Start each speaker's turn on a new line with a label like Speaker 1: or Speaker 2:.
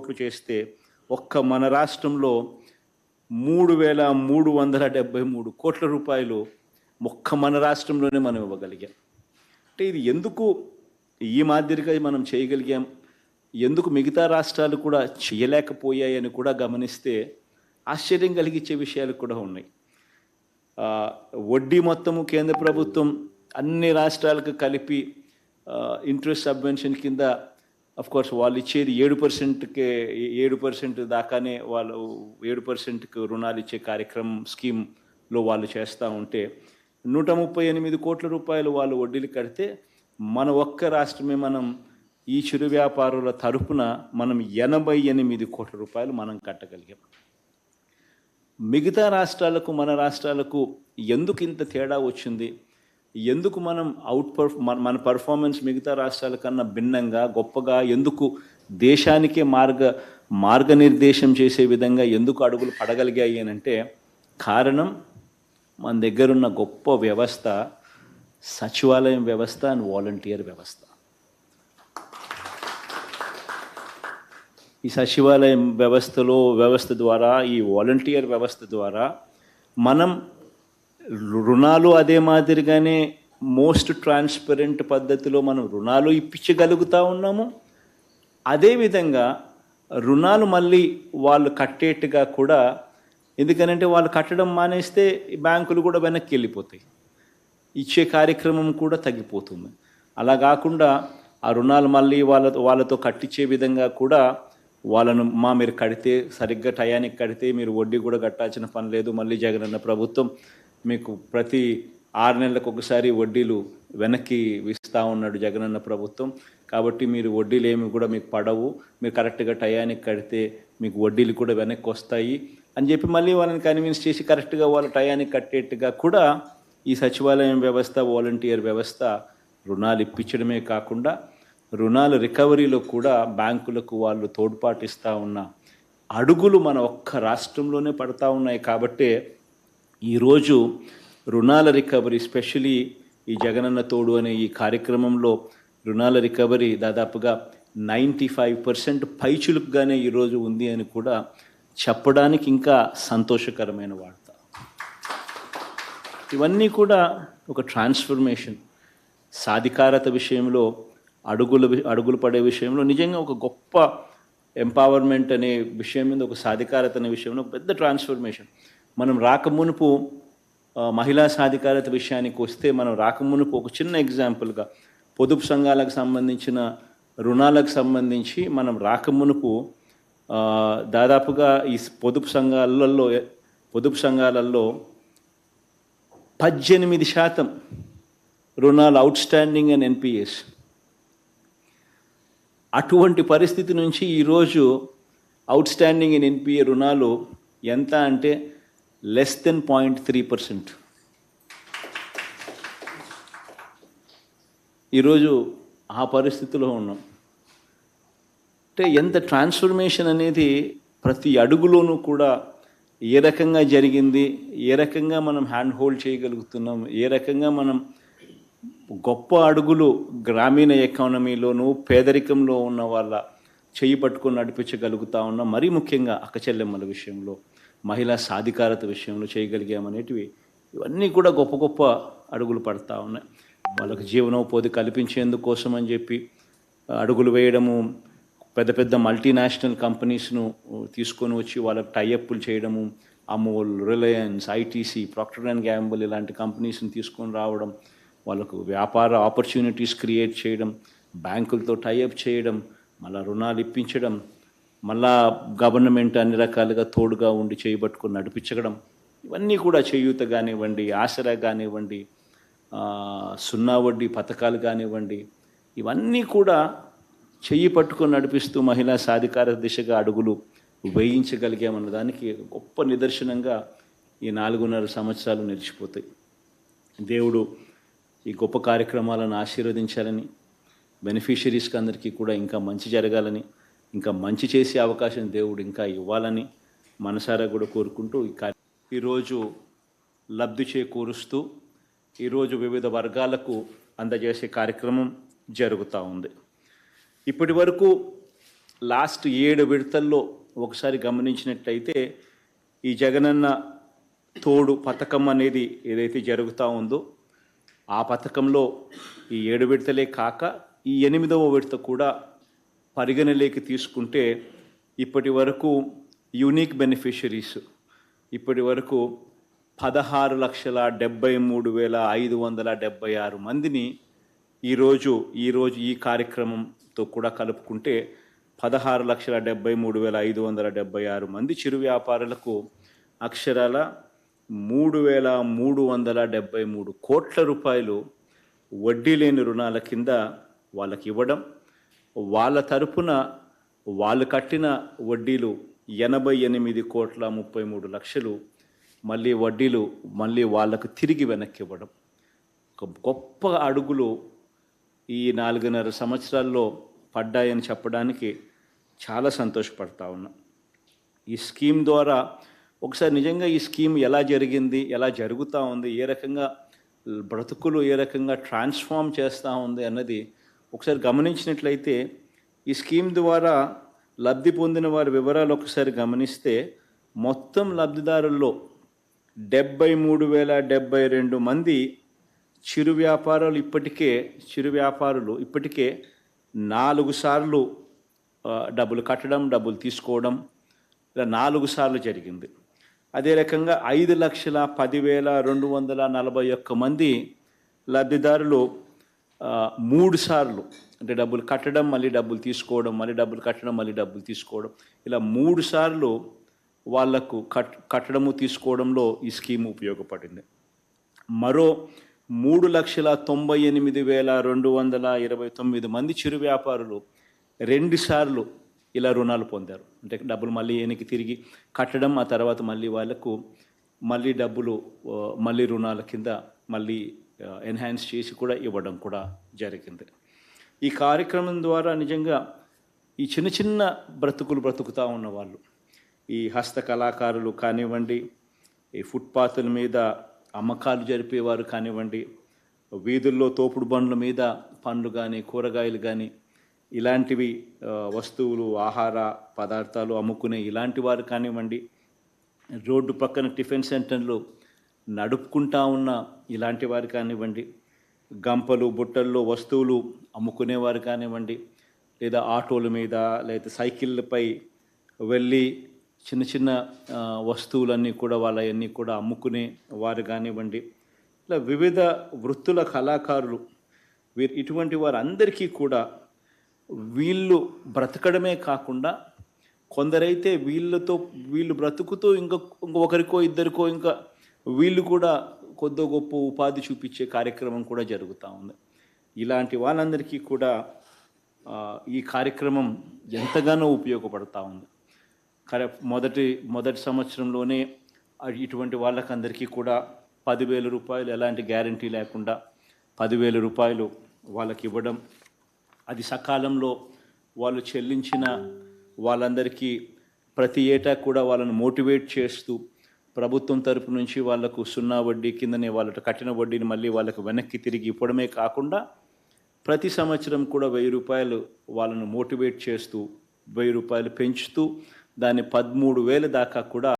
Speaker 1: కోట్లు చేస్తే ఒక్క మన రాష్ట్రంలో 3,373 కోట్ల రూపాయలు ఒక్క మన రాష్ట్రంలోనే మనం ఇవ్వగలిగాం. అంటే ఇది ఎందుకు ఈ మాదిరిగా మనం చేయగలిగాం, ఎందుకు మిగతా రాష్ట్రాలు కూడా చేయలేకపోయాయని కూడా గమనిస్తే ఆశ్చర్యం కలిగించే విషయాలు కూడా ఉన్నాయి. వడ్డీ మొత్తము కేంద్ర ప్రభుత్వం అన్ని రాష్ట్రాలకు కలిపి ఇంట్రెస్ట్ సబ్వెన్షన్ కింద కోర్స్ వాళ్ళు ఇచ్చేది 7%కే 7% దాకానే వాళ్ళు 7%కి రుణాలు ఇచ్చే కార్యక్రమం స్కీమ్లో వాళ్ళు చేస్తూ ఉంటే 138 కోట్ల రూపాయలు వాళ్ళు వడ్డీలు కడితే మన ఒక్క రాష్ట్రమే మనం ఈ చిరు వ్యాపారుల తరపున మనం 88 కోట్ల రూపాయలు మనం కట్టగలిగాం. మిగతా రాష్ట్రాలకు మన రాష్ట్రాలకు ఎందుకు ఇంత తేడా వచ్చింది, ఎందుకు మనం మన పర్ఫార్మెన్స్ మిగతా రాష్ట్రాల కన్నా భిన్నంగా గొప్పగా ఎందుకు దేశానికే మార్గనిర్దేశం చేసే విధంగా ఎందుకు అడుగులు పడగలిగాయి అని అంటే కారణం మన దగ్గరున్న గొప్ప వ్యవస్థ సచివాలయం వ్యవస్థ అండ్ వాలంటీర్ వ్యవస్థ. ఈ సచివాలయం వ్యవస్థ ద్వారా ఈ వాలంటీర్ వ్యవస్థ ద్వారా మనం రుణాలు అదే మాదిరిగానే మోస్ట్ ట్రాన్స్పరెంట్ పద్ధతిలో మనం రుణాలు ఇప్పించగలుగుతూ ఉన్నాము. అదేవిధంగా రుణాలు మళ్ళీ వాళ్ళు కట్టేట్టుగా కూడా, ఎందుకనంటే వాళ్ళు కట్టడం మానేస్తే బ్యాంకులు కూడా వెనక్కి వెళ్ళిపోతాయి, ఇచ్చే కార్యక్రమం కూడా తగ్గిపోతుంది. అలా కాకుండా ఆ రుణాలు మళ్ళీ వాళ్ళతో కట్టించే విధంగా కూడా వాళ్ళను మీరు కడితే సరిగ్గా టయానికి కడితే మీరు వడ్డీ కూడా కట్టాల్సిన పని లేదు, మళ్ళీ జగనన్న ప్రభుత్వం మీకు ప్రతి 6 నెలలకు ఒకసారి వడ్డీలు వెనక్కి ఇస్తూ ఉన్నాడు జగనన్న ప్రభుత్వం, కాబట్టి మీరు వడ్డీలు ఏమి కూడా మీకు పడవు, మీరు కరెక్ట్గా టయానికి కడితే మీకు వడ్డీలు కూడా వెనక్కి వస్తాయి అని చెప్పి మళ్ళీ వాళ్ళని కన్విన్స్ చేసి కరెక్ట్గా వాళ్ళు టయానికి కట్టేట్టుగా కూడా ఈ సచివాలయం వ్యవస్థ వాలంటీర్ వ్యవస్థ రుణాలు ఇప్పించడమే కాకుండా రుణాల రికవరీలో కూడా బ్యాంకులకు వాళ్ళు తోడ్పాటిస్తూ ఉన్న అడుగులు మన ఒక్క రాష్ట్రంలోనే పడతా ఉన్నాయి. కాబట్టే ఈరోజు రుణాల రికవరీ, స్పెషలీ ఈ జగనన్న తోడు అనే ఈ కార్యక్రమంలో రుణాల రికవరీ దాదాపుగా 95% పైచులుకుగానే ఈరోజు ఉంది అని కూడా చెప్పడానికి ఇంకా సంతోషకరమైన వార్త. ఇవన్నీ కూడా ఒక ట్రాన్స్ఫర్మేషన్, సాధికారత విషయంలో అడుగులు పడే విషయంలో నిజంగా ఒక గొప్ప ఎంపవర్మెంట్ అనే విషయం మీద, ఒక సాధికారత అనే విషయంలో ఒక పెద్ద ట్రాన్స్ఫర్మేషన్. మనం రాకమునుపు మహిళా సాధికారత విషయానికి వస్తే మనం రాకమునుపు ఒక చిన్న ఎగ్జాంపుల్గా పొదుపు సంఘాలకు సంబంధించిన రుణాలకు సంబంధించి మనం రాకమునుపు దాదాపుగా ఈ పొదుపు సంఘాలలో 18% రుణాలు అవుట్స్టాండింగ్ అండ్ ఎన్పిఎస్. అటువంటి పరిస్థితి నుంచి ఈరోజు అవుట్స్టాండింగ్ అండ్ ఎన్పిఏ రుణాలు ఎంత అంటే లెస్ దెన్ 0.3%. ఈరోజు ఆ పరిస్థితిలో ఉన్నాం. అంటే ఎంత ట్రాన్స్ఫర్మేషన్ అనేది ప్రతి అడుగులోనూ కూడా ఏ రకంగా జరిగింది, ఏ రకంగా మనం హ్యాండ్ హోల్డ్ చేయగలుగుతున్నాం, ఏ రకంగా మనం గొప్ప అడుగులు గ్రామీణ ఎకానమీలోనూ పేదరికంలో ఉన్న వాళ్ళ చేయి పట్టుకొని నడిపించగలుగుతా ఉన్నాం. మరీ ముఖ్యంగా అక్కచెల్లెమ్మల విషయంలో, మహిళా సాధికారత విషయంలో చేయగలిగామనేటివి ఇవన్నీ కూడా గొప్ప గొప్ప అడుగులు పడతా ఉన్నాయి. వాళ్ళకి జీవనోపాధి కల్పించేందుకోసం అని చెప్పి అడుగులు వేయడము, పెద్ద పెద్ద మల్టీనేషనల్ కంపెనీస్ను తీసుకొని వచ్చి వాళ్ళకి టైఅప్లు చేయడము, Amul, Reliance, ITC, Procter and Gamble ఇలాంటి కంపెనీస్ని తీసుకొని రావడం, వాళ్ళకు వ్యాపార ఆపర్చునిటీస్ క్రియేట్ చేయడం, బ్యాంకులతో టైఅప్ చేయడం, మళ్ళీ రుణాలు ఇప్పించడం, మళ్ళా గవర్నమెంట్ అన్ని రకాలుగా తోడుగా ఉండి చేయబట్టుకొని నడిపించడం, ఇవన్నీ కూడా చేయూత కానివ్వండి, ఆసరా కానివ్వండి, 0 వడ్డీ పథకాలు కానివ్వండి, ఇవన్నీ కూడా చెయ్యి పట్టుకొని నడిపిస్తూ మహిళా సాధికారత దిశగా అడుగులు వేయించగలిగామన్న దానికి గొప్ప నిదర్శనంగా ఈ 4.5 సంవత్సరాలు నిలిచిపోతాయి. దేవుడు ఈ గొప్ప కార్యక్రమాలను ఆశీర్వదించాలని, బెనిఫిషరీస్కి అందరికీ కూడా ఇంకా మంచి జరగాలని, ఇంకా మంచి చేసే అవకాశం దేవుడు ఇంకా ఇవ్వాలని మనసారా కూడా కోరుకుంటూ ఈరోజు లబ్ధి చేకూరుస్తూ ఈరోజు వివిధ వర్గాలకు అందజేసే కార్యక్రమం జరుగుతూ ఉంది. ఇప్పటి వరకు లాస్ట్ 7 విడతల్లో ఒకసారి గమనించినట్లయితే ఈ జగనన్న తోడు పథకం అనేది ఏదైతే జరుగుతూ ఉందో ఆ పథకంలో ఈ 7 విడతలే కాక ఈ 8వ విడత కూడా పరిగణలోకి తీసుకుంటే ఇప్పటి వరకు యూనిక్ బెనిఫిషరీస్ ఇప్పటి వరకు 16,73,576 మందిని ఈరోజు ఈ కార్యక్రమంతో కూడా కలుపుకుంటే 16,73,576 మంది చిరు వ్యాపారులకు అక్షరాల 3,373 కోట్ల రూపాయలు వడ్డీ లేని రుణాల కింద వాళ్ళకి ఇవ్వడం, వాళ్ళ తరపున వాళ్ళు కట్టిన వడ్డీలు 88,33,00,000 మళ్ళీ వడ్డీలు వాళ్ళకు తిరిగి వెనక్కి ఇవ్వడం. ఒక గొప్ప అడుగులు ఈ 4.5 సంవత్సరాల్లో పడ్డాయని చెప్పడానికి చాలా సంతోషపడతా ఉన్నా. ఈ స్కీమ్ ద్వారా ఒకసారి నిజంగా ఈ స్కీమ్ ఎలా జరిగింది, ఎలా జరుగుతూ ఉంది, ఏ రకంగా బ్రతుకులు ఏ రకంగా ట్రాన్స్ఫార్మ్ చేస్తూ ఉంది అన్నది ఒకసారి గమనించినట్లయితే ఈ స్కీమ్ ద్వారా లబ్ధి పొందిన వారి వివరాలు ఒకసారి గమనిస్తే మొత్తం లబ్ధిదారుల్లో 73,072 మంది చిరు వ్యాపారులు ఇప్పటికే 4 సార్లు డబ్బులు కట్టడం, డబ్బులు తీసుకోవడం ఇలా 4 సార్లు జరిగింది. అదే రకంగా 5,10,241 మంది లబ్ధిదారులు 3 సార్లు అంటే డబ్బులు కట్టడం, మళ్ళీ డబ్బులు తీసుకోవడం, మళ్ళీ డబ్బులు కట్టడం, మళ్ళీ డబ్బులు తీసుకోవడం ఇలా 3 సార్లు వాళ్లకు కట్టడము తీసుకోవడంలో ఈ స్కీమ్ ఉపయోగపడింది. మరో 3,98,229 మంది చిరు వ్యాపారులు 2 సార్లు ఇలా రుణాలు పొందారు. అంటే డబ్బులు మళ్ళీ వెనక్కి తిరిగి కట్టడం, ఆ తర్వాత మళ్ళీ వాళ్ళకు డబ్బులు మళ్ళీ రుణాల కింద మళ్ళీ ఎన్హాన్స్ చేసి కూడా ఇవ్వడం కూడా జరిగింది. ఈ కార్యక్రమం ద్వారా నిజంగా ఈ చిన్న చిన్న బ్రతుకులు బ్రతుకుతూ ఉన్నవాళ్ళు, ఈ హస్త కళాకారులు కానివ్వండి, ఈ ఫుట్పాత్ల మీద అమ్మకాలు జరిపేవారు కానివ్వండి, వీధుల్లో తోపుడు బండ్ల మీద పండ్లు కానీ కూరగాయలు కానీ ఇలాంటివి వస్తువులు ఆహార పదార్థాలు అమ్ముకునే ఇలాంటి వారు కానివ్వండి, రోడ్డు పక్కన టిఫిన్ సెంటర్లు నడుపుకుంటా ఉన్న ఇలాంటి వారు కానివ్వండి, గంపలు బుట్టల్లో వస్తువులు అమ్ముకునేవారు కానివ్వండి, లేదా ఆటోల మీద లేదా సైకిళ్ళపై వెళ్ళి చిన్న చిన్న వస్తువులన్నీ కూడా వాళ్ళన్నీ కూడా అమ్ముకునే వారు కానివ్వండి, ఇలా వివిధ వృత్తుల కళాకారులు ఇటువంటి వారందరికీ కూడా వీళ్ళు బ్రతకడమే కాకుండా కొందరైతే వీళ్ళు బ్రతుకుతూ ఒకరికో ఇద్దరికో ఇంకా వీళ్ళు కూడా కొద్దో గొప్ప ఉపాధి చూపించే కార్యక్రమం కూడా జరుగుతూ ఉంది. ఇలాంటి వాళ్ళందరికీ కూడా ఈ కార్యక్రమం ఎంతగానో ఉపయోగపడుతూ ఉంది. మొదటి సంవత్సరంలోనే ఇటువంటి వాళ్ళకందరికీ కూడా 10,000 రూపాయలు ఎలాంటి గ్యారంటీ లేకుండా 10,000 రూపాయలు వాళ్ళకి ఇవ్వడం, అది సకాలంలో వాళ్ళు చెల్లించిన వాళ్ళందరికీ ప్రతి ఏటా కూడా వాళ్ళను మోటివేట్ చేస్తూ ప్రభుత్వం తరపు నుంచి వాళ్లకు 0 వడ్డీ కిందనే వాళ్ళకు కట్టిన వడ్డీని మళ్ళీ వాళ్ళకు వెనక్కి తిరిగి ఇవ్వడమే కాకుండా ప్రతి సంవత్సరం కూడా 1,000 రూపాయలు వాళ్ళను మోటివేట్ చేస్తూ 1,000 రూపాయలు పెంచుతూ దాన్ని 13,000 దాకా కూడా